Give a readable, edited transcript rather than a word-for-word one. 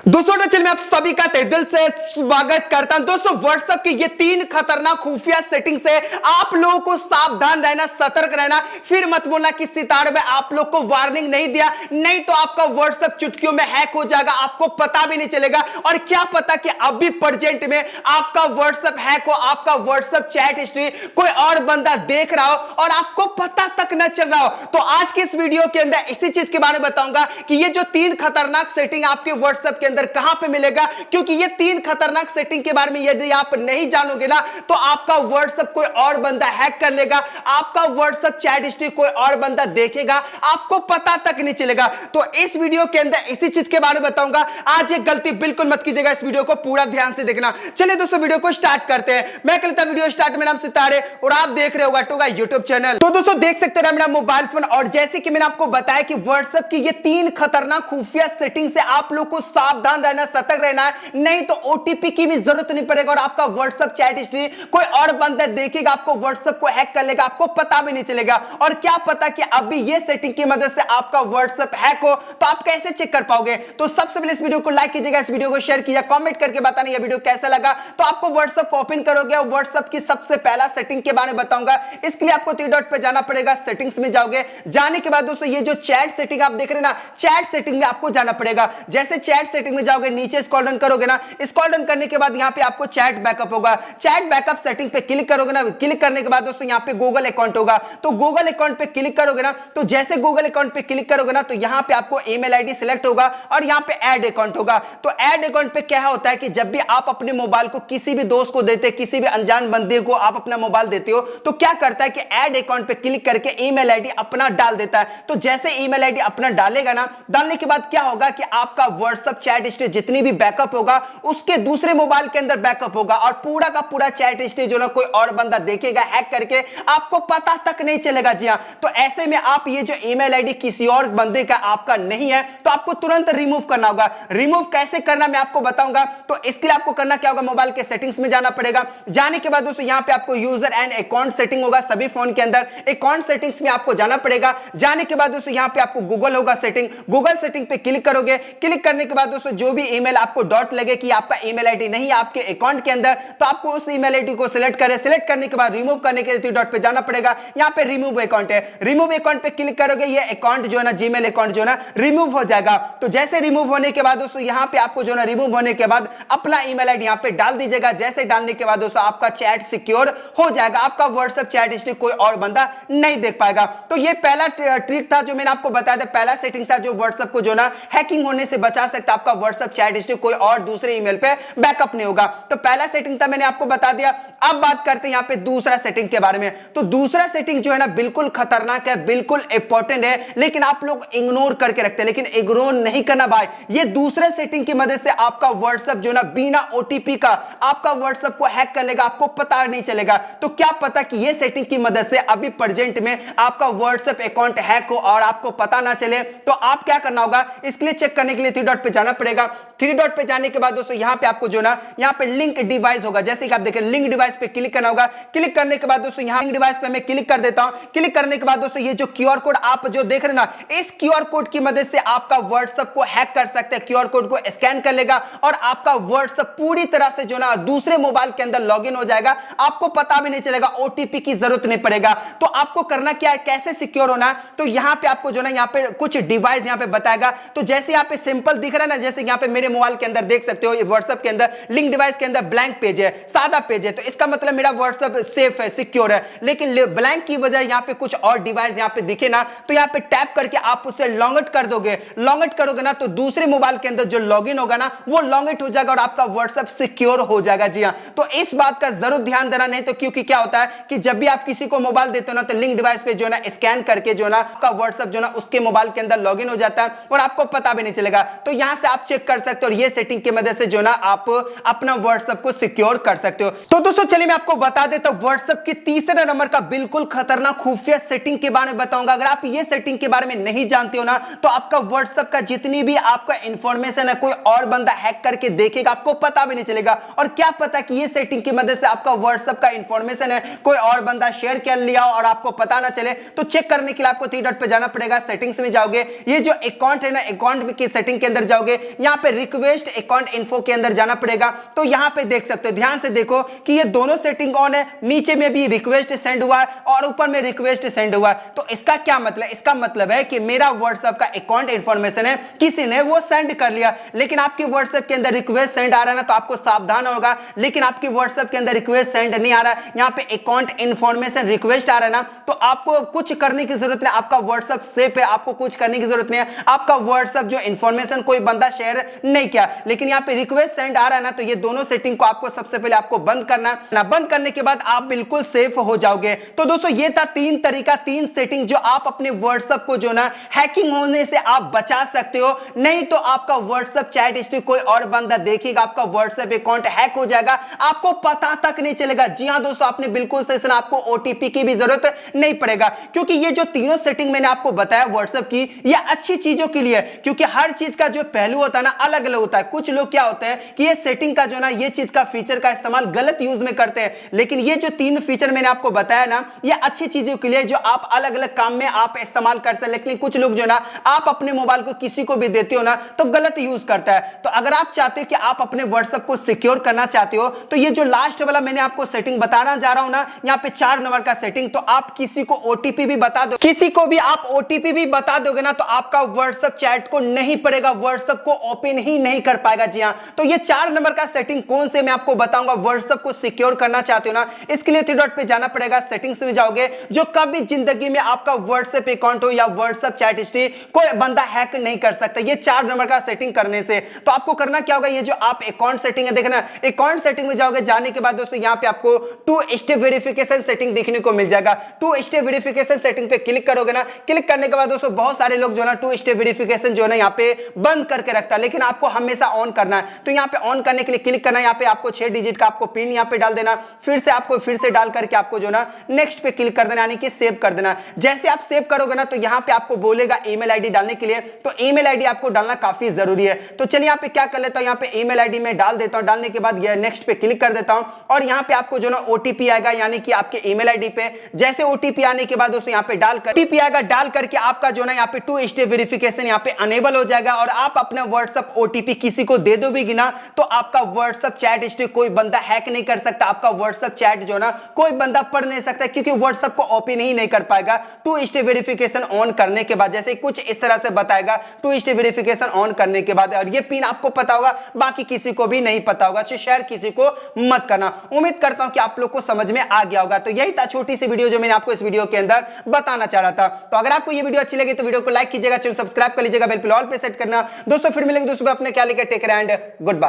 दोस्तों चैनल में आप सभी का तहे दिल से स्वागत करता हूं। दोस्तों व्हाट्सएप की ये 3 खतरनाक खुफिया सेटिंग से आप लोगों को सावधान रहना, सतर्क रहना। फिर मत बोलना कि सितारे में आप लोग को वार्निंग नहीं दिया, नहीं तो आपका व्हाट्सएप चुटकियों में हैक हो जाएगा, आपको पता भी नहीं चलेगा। और क्या पता कि अभी प्रेजेंट में आपका व्हाट्सएप हैक हो, आपका व्हाट्सएप चैट हिस्ट्री कोई और बंदा देख रहा हो और आपको पता तक न चल रहा हो। तो आज के इस वीडियो के अंदर इसी चीज के बारे में बताऊंगा कि ये जो 3 खतरनाक सेटिंग आपके व्हाट्सएप के अंदर कहां पे मिलेगा, क्योंकि ये 3 खतरनाक सेटिंग के बारे में यदि आप नहीं जानोगे ना तो आपका व्हाट्सएप कोई और बंदा हैक कर लेगा, आपका व्हाट्सएप चैट हिस्ट्री कोई और बंदा देखेगा, आपको पता तक नहीं चलेगा। तो इस वीडियो के अंदर इसी चीज के बारे में बताऊंगा। आज ये गलती बिल्कुल मत कीजिएगा, इस वीडियो को पूरा ध्यान से देखना। चलिए दोस्तों वीडियो को स्टार्ट करते हैं। मैं करता वीडियो स्टार्ट, मेरा नाम सितारे और आप देख रहे होगा टूगा यूट्यूब चैनल। तो दोस्तों देख सकते हैं मेरा मोबाइल फोन, और जैसे कि मैंने आपको बताया कि व्हाट्सएप की ये 3 खतरनाक खुफिया सेटिंग से आप लोग को सावधान रहना, सतर्क रहना है, नहीं तो ओटीपी की भी जरूरत नहीं पड़ेगा और आपका व्हाट्सएप चैट हिस्ट्री कोई और बंदा देखेगा, आपको व्हाट्सएप को हैक कर लेगा, आपको पता भी नहीं चलेगा। और क्या पता कि अभी ये सेटिंग की मदद से आपका व्हाट्सएप हैक हो, तो आप कैसे चेक कर पाओगे। तो सबसे पहले इस वीडियो को लाइक कीजिएगा, इस वीडियो को शेयर कीजिए, कमेंट करके बताना ये वीडियो कैसा लगा। तो आपको व्हाट्सएप ओपन करोगे और व्हाट्सएप की सबसे पहला सेटिंग के बारे में बताऊंगा। इसके लिए आपको 3 डॉट पे जाना पड़ेगा, सेटिंग्स में जाओगे। जाने के बाद दोस्तों ये जो चैट सेटिंग आप देख रहे हैं ना, चैट सेटिंग में आपको जाना पड़ेगा। जैसे चैट सेटिंग में जाओगे, नीचे स्क्रॉल डाउन करोगे ना, स्क्रॉल डाउन करने के बाद यहां पे आपको चैट बैकअप होगा। चैट बैकअप सेटिंग पे क्लिक करोगे ना, क्लिक करने के बाद दोस्तों यहां पे गूगल अकाउंट होगा। तो गूगल अकाउंट पे क्लिक करोगे ना, तो जैसे गूगल अकाउंट पे क्लिक करोगे ना, तो यहां पे आपको ईमेल आईडी सिलेक्ट होगा और यहां पे ऐड अकाउंट होगा। तो ऐड अकाउंट पे क्या होता है कि जब भी आप अपने मोबाइल को किसी भी दोस्त को देते, किसी भी अनजान बंदे को आप अपना मोबाइल देते हो, तो क्या करता है कि ऐड अकाउंट पे क्लिक करके ईमेल आईडी अपना डाल देता है। तो जैसे ईमेल आईडी अपना डालेगा ना, डालने के बाद क्या होगा कि आपका व्हाट्सएप चैट हिस्ट्री जितनी भी बैकअप होगा उसके दूसरे मोबाइल के अंदर बैकअप होगा और पूरा का पूरा चैट हिस्ट्री जो ना कोई और बंदा देखेगा हैक करके, आपको पता तक नहीं चलेगा। जी हां, तो ऐसे में आप ये जो ईमेल आईडी किसी और बंदे का आपका नहीं है, तो आपको तुरंत रिमूव करना होगा। रिमूव कैसे करना मैं आपको बताऊंगा। तो इसके लिए आपको करना क्या होगा, मोबाइल के सेटिंग्स में जाना पड़ेगा। जाने के बाद दोस्तों यहां पे आपको यूजर एंड अकाउंट सेटिंग होगा, सभी फोन के अंदर अकाउंट सेटिंग्स में आपको जाना पड़ेगा। जाने के बाद दोस्तों यहां पे आपको गूगल होगा सेटिंग, गूगल सेटिंग पे क्लिक करोगे। क्लिक करने के बाद दोस्तों जो भी ईमेल आपको डॉट लगे कि आपका ईमेल आईडी नहीं है आपके अकाउंट के अंदर, तो आपको उस ईमेल आईडी को सिलेक्ट करें। सिलेक्ट करने के बाद रिमूव करने के लिए डॉट पे जाना पड़ेगा। यहां पे रिमूव अकाउंट है, रिमूव अकाउंट पे क्लिक करोगे, ये अकाउंट जो है ना, जीमेल अकाउंट जो है ना, रिमूव हो जाएगा। तो जैसे रिमूव होने के बाद दोस्तों यहां पे आपको जो है ना, रिमूव होने के बाद अपना ईमेल आईडी यहां पे डाल दीजिएगा। जैसे डालने के बाद दोस्तों आपका चैट सिक्योर हो जाएगा, आपका व्हाट्सएप चैट हिस्ट्री कोई और बंदा नहीं देख पाएगा। तो ये पहला ट्रिक था जो मैंने आपको बताया था, पहला सेटिंग था जो व्हाट्सएप को जो ना हैकिंग होने से बचा सकता, आपका व्हाट्सएप चैट हिस्ट्री कोई और दूसरे ईमेल पे बैकअप नहीं होगा। तो पहला सेटिंग था, मैंने आपको बता दिया। अब बात करते हैं यहां पे दूसरा सेटिंग के बारे में। तो दूसरा सेटिंग जो है ना बिल्कुल खतरनाक है, बिल्कुल इंपॉर्टेंट है, लेकिन आप लोग इग्नोर करके रखते हैं। लेकिन इग्नोर नहीं करना भाई, ये दूसरे सेटिंग की मदद से आपका व्हाट्सएप जो ना बिना ओटीपी का आपका व्हाट्सएप को हैक कर लेगा, आपको पता नहीं चलेगा। तो क्या पता कि ये सेटिंग की मदद से अभी प्रेजेंट में आपका व्हाट्सएप अकाउंट हैक हो और आपको पता ना चले। तो आप क्या करना होगा, इसके लिए चेक करने के लिए 3 डॉट पे जाना पड़ेगा। 3 डॉट पे जाने के बाद दोस्तों यहां पे आपको जो ना, यहां पे लिंक डिवाइस होगा। जैसे कि आप देखें लिंक डिवाइस पे क्लिक करना होगा। क्लिक करने के बाद दोस्तों यहां लिंक डिवाइस पे मैं क्लिक कर देता हूं। क्लिक करने के बाद दोस्तों ये जो क्यूआर कोड आप जो देख रहे हैं ना, इस क्यूआर कोड की मदद से आपका व्हाट्सएप को हैक कर सकते हैं। क्यूआर कोड को स्कैन कर लेगा और आपका व्हाट्सएप पूरी तरह से जो ना दूसरे मोबाइल के अंदर लॉगिन हो जाएगा, आपको पता भी नहीं चलेगा, ओटीपी की जरूरत नहीं पड़ेगा। तो आपको करना क्या है, कैसे सिक्योर होना है, तो यहां पे आपको जो ना यहां पे कुछ डिवाइस यहां पे बताएगा। तो जैसे यहां पे सिंपल दिख रहा है ना, जैसे यहां पे मेरे मोबाइल के अंदर देख सकते हो, ये व्हाट्सएप के अंदर लिंक डिवाइस के अंदर ब्लैंक पेज है, सादा पेज है। तो इसका मतलब मेरा व्हाट्सएप सेफ है, सिक्योर है। लेकिन ब्लैंक की वजह यहां पे कुछ और डिवाइस यहां पे दिखे ना, तो यहां पे टैप करके आप उसे लॉग आउट कर दोगे। लॉग आउट करोगे ना, तो दूसरे मोबाइल के अंदर जो लॉगिन होगा ना, वो लॉग आउट हो जाएगा और आपका व्हाट्सएप सिक्योर हो जाएगा। जी हां, तो इस बात का जरूर ध्यान देना, नहीं तो क्योंकि क्या होता है कि जब भी आप किसी को मोबाइल देते हो ना, तो लिंक डिवाइस पे जो ना स्कैन करके जो ना आपका व्हाट्सएप जो ना उसके मोबाइल के अंदर लॉगिन हो जाता है और आपको पता भी नहीं चलेगा। तो यहां से आप चेक कर सकते हो और ये सेटिंग की मदद से जो ना आप अपना व्हाट्सएप को सिक्योर कर सकते हो। तो दोस्तों चलिए मैं आपको बता देता हूं व्हाट्सएप के तीसरे नंबर का बिल्कुल खतरनाक खुफिया सेटिंग के बारे में बताऊंगा। अगर आप ये सेटिंग के बारे में नहीं जानते हो ना तो आपका व्हाट्सएप का जितनी भी आपका इंफॉर्मेशन है कोई और बंदा हैक करके देखेगा, आपको पता भी नहीं चलेगा। और क्या पता कि ये सेटिंग की मदद से आपका व्हाट्सएप का इंफॉर्मेशन है कोई और बंदा शेयर कर लिया और आपको पता ना चले। तो चेक करने के लिए आपको 3 डॉट पे जाना पड़ेगा, सेटिंग्स में जाओगे, ये जो अकाउंट है ना अकाउंट की सेटिंग के अंदर जाओगे, यहां पे रिक्वेस्ट अकाउंट इन्फो के अंदर जाना पड़ेगा। तो यहां पे देख सकते हो, ध्यान से देखो कि ये दोनों सेटिंग ऑन है, नीचे में भी रिक्वेस्ट सेंड हुआ है और ऊपर में रिक्वेस्ट सेंड हुआ है। तो इसका क्या मतलब, इसका मतलब है कि मेरा व्हाट्सएप का अकाउंट इंफॉर्मेशन है किसी ने वो सेंड कर लिया, लेकिन आपके व्हाट्सएप के अंदर रिक्वेस्ट सेंड आ रहा है ना तो आपको सावधान होगा। लेकिन आपके व्हाट्सएप के अंदर रिक्वेस्ट सेंड नहीं आ रहा है, यहां पे अकाउंट इंफॉर्मेशन रिक्वेस्ट आ रहा है ना, तो आपको कुछ करने की जरूरत नहीं, आपका व्हाट्सएप सेफ है, आपको कुछ करने की जरूरत नहीं है। आपका व्हाट्सएप जो इंफॉर्मेशन कोई बंदा शेयर नहीं किया, लेकिन यहां पे रिक्वेस्ट सेंड आ रहा है ना, तो ये दोनों सेटिंग को आपको सबसे पहले आपको बंद करना है। बंद करने के बाद आप बिल्कुल सेफ हो जाओगे। तो दोस्तों ये था 3 तरीका, 3 सेटिंग जो आप अपने व्हाट्सएप को जो ना हैकिंग होने से आप बचा सकते हो। नहीं तो आपका व्हाट्सएप चैट हिस्ट्री कोई और बंदा देखेगा, आपका व्हाट्सएप अकाउंट हैक हो जाएगा, आपको पता तक नहीं चलेगा। जी हां दोस्तों, आपने बिल्कुल सही सुना, आपको ओटीपी की भी जरूरत नहीं पड़ेगा, क्योंकि ये जो तीनों सेटिंग मैंने आपको बताया व्हाट्सएप की, ये अच्छी चीजों के लिए, क्योंकि हर चीज का जो पहलू होता है ना अलग अलग होता है। कुछ लोग क्या होता है कि ये सेटिंग का जो ना ये चीज का फीचर का इस्तेमाल गलत यूज में करते हैं, लेकिन ये जो 3 फीचर मैंने आपको बताया ना ये अच्छी चीजों के लिए जो आप अलग अलग काम में आप इस्तेमाल कर सकते हैं। लेकिन कुछ लोग जो ना आप अपने मोबाइल को किसी को भी देते हो ना तो गलत यूज करता है। तो अगर आप चाहते हो कि आप अपने व्हाट्सएप को सिक्योर करना चाहते हो तो ये जो लास्ट वाला मैंने आपको सेटिंग बताना जा रहा हूं ना, यहां पे 4 नंबर का सेटिंग, तो आप किसी को ओटीपी भी बता दो, किसी को भी आप ओटीपी भी बता दोगे ना तो आपका व्हाट्सएप चैट को नहीं पड़ेगा, व्हाट्सएप को ओपन ही नहीं कर पाएगा। जी हां, तो ये 4 नंबर का सेटिंग कौन से मैं आपको बताऊंगा। व्हाट्सएप को सिक्योर करना चाहते हो ना, इसके लिए 3 डॉट पे जाना पड़ेगा, सेटिंग्स में जाओगे, जो कभी जिंदगी में आपका व्हाट्सएप अकाउंट हो या व्हाट्सएप चैट हिस्ट्री कोई बंदा हैक नहीं कर सकता ये 4 नंबर का सेटिंग करने से। तो आपको करना क्या होगा, ये जो आप अकाउंट सेटिंग है देखना, अकाउंट सेटिंग में जाओगे, जाने के बाद दोस्तों यहां पे आपको 2 स्टेप वेरिफिकेशन सेटिंग देखने को मिल जाएगा। 2 स्टेप वेरिफिकेशन सेटिंग पे क्लिक करोगे ना, क्लिक करने के बाद दोस्तों बहुत सारे लोग जो ना 2 स्टेप वेरिफिकेशन जो ना यहां पे बंद करके रखता है, लेकिन आपको हमेशा ऑन करना है। तो यहां पे ऑन करने के लिए क्लिक करना है, यहां पे आपको 6 डिजिट का आपको पिन यहां पे डाल देना, फिर से डाल करके आपको जो ना नेक्स्ट पे क्लिक कर देना, यानी कि सेव कर देना। जैसे आप सेव करोगे ना तो यहां पे आपको बोलेगा ईमेल आईडी डालने के लिए, तो ईमेल आईडी आपको डालना काफी जरूरी है। तो चलिए यहां पे क्या कर लेता हूं, यहां पे ईमेल आईडी में डाल देता हूं, डालने के बाद ये नेक्स्ट पे क्लिक कर देता हूं और यहां पे आपको जो ना ओटीपी आएगा, यानी कि आपके ईमेल आईडी पे जैसे ओटीपी आने के बाद दोस्तों यहां पे डालकर ओटीपी आएगा, डाल करके आपका जो ना यहां पे 2 स्टेप वेरिफिकेशन यहां पे अनेबल हो जाएगा और आप अपना व्हाट्सएप ओटीपी किसी को दे दोगे ना तो आपका व्हाट्सएप चैट हिस्ट्री कोई बंदा हैक नहीं कर सकता, आपका व्हाट्सएप चैट जो ना कोई बंदा पढ़ नहीं सकता, क्योंकि व्हाट्सएप को ओपन ही नहीं कर पाएगा। 2 स्टेप वेरिफिकेशन ऑन करने के बाद जैसे कुछ इस तरह से बताएगा, 2 स्टेप वेरिफिकेशन ऑन करने के बाद, और ये पिन आपको पता होगा, बाकी किसी को भी नहीं पता होगा, शेयर किसी को मत करना। उम्मीद करता हूं कि आप लोग को समझ में आ गया होगा। तो यही था छोटी सी वीडियो जो मैंने आपको इस वीडियो के अंदर बताना चाह रहा था। तो अगर आपको ये वीडियो अच्छी लगी तो वीडियो को लाइक कीजिएगा, चैनल सब्सक्राइब कर लीजिएगा, बेल पे ऑल पे सेट करना। दोस्तों फिर मिलेंगे दोस्तों अपने क्या लेकर, take care and good bye.